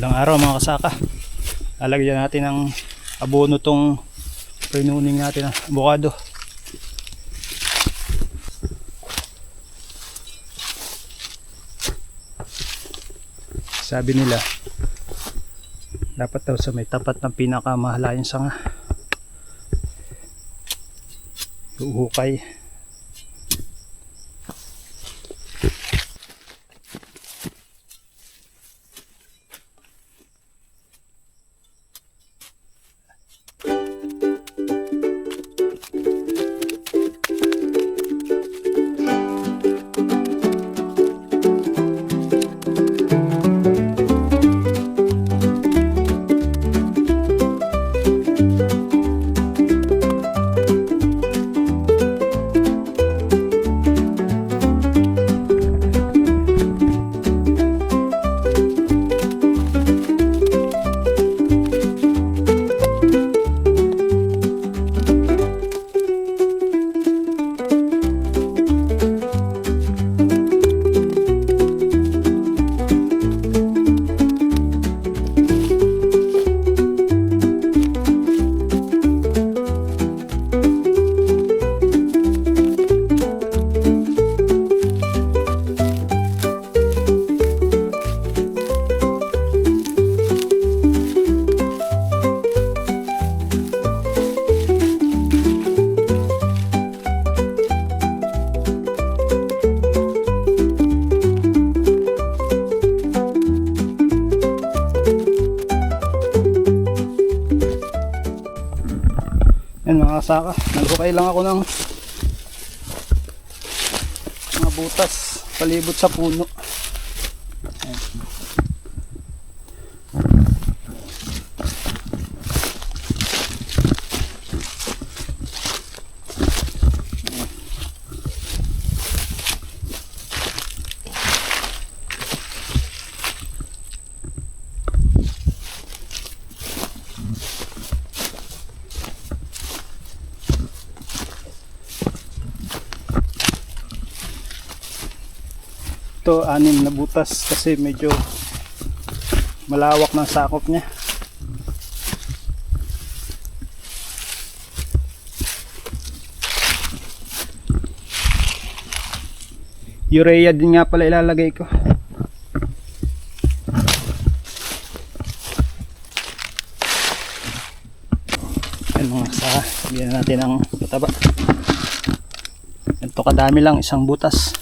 Magandang araw mga kasaka. Lalagyan natin ng abono tong pinuning natin ng avocado. Sabi nila dapat daw sa may tapat ng pinakamahalayang sanga uhukay. Yan mga kasaka, naghukay lang ako ng mga butas palibot sa puno. Ayan. Ito 6 na butas kasi medyo malawak ng sakop niya. Urea din nga pala ilalagay ko. Yan mga kasaka, bigyan natin ng mataba. Ito kadami lang, isang butas.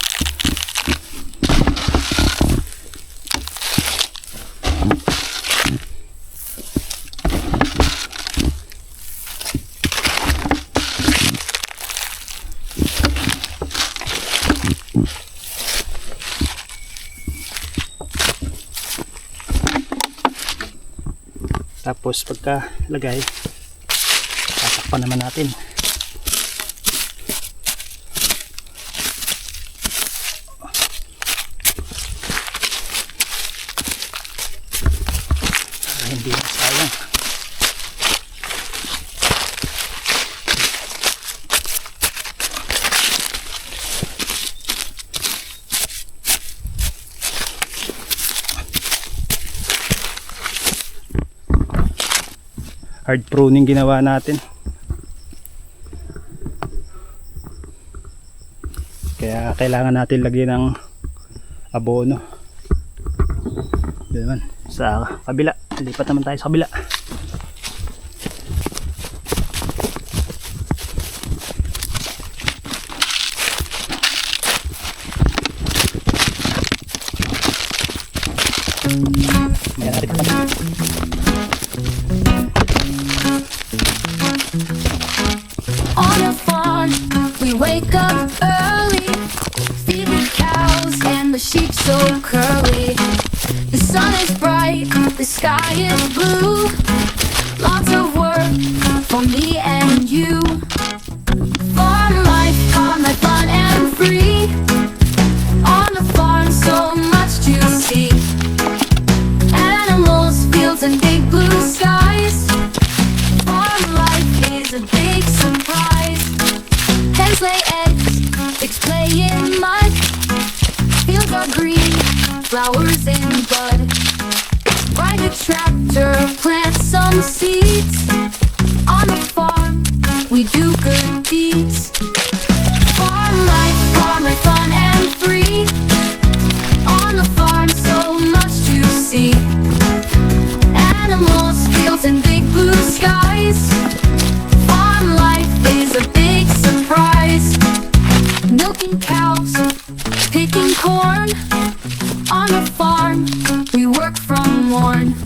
Tapos pagka lagay, tatakpan naman natin. Para hindi na sayang. Hard pruning ginawa natin, kaya kailangan natin lagyan ng abono. Doon naman sa kabila, lipat naman tayo sa kabila. Ayan natin pa. On a farm, we wake up early, feed the cows and the sheep so curly. The sun is bright, the sky is blue. Lots of work for me and you. Farm life fun and free. On the farm, so much to see. Animals, fields and big blue skies. Farm life is a big surprise. Hens lay eggs, pigs play in mud. Fields are green, flowers in bud. Ride the tractor, plant some seeds. On the farm, we do good deeds. Farm life, fun and free. On the farm, so much to see. Animals, fields, and big blue skies. Farm life is a big surprise. Milking cows, picking corn. On the farm, we work from morn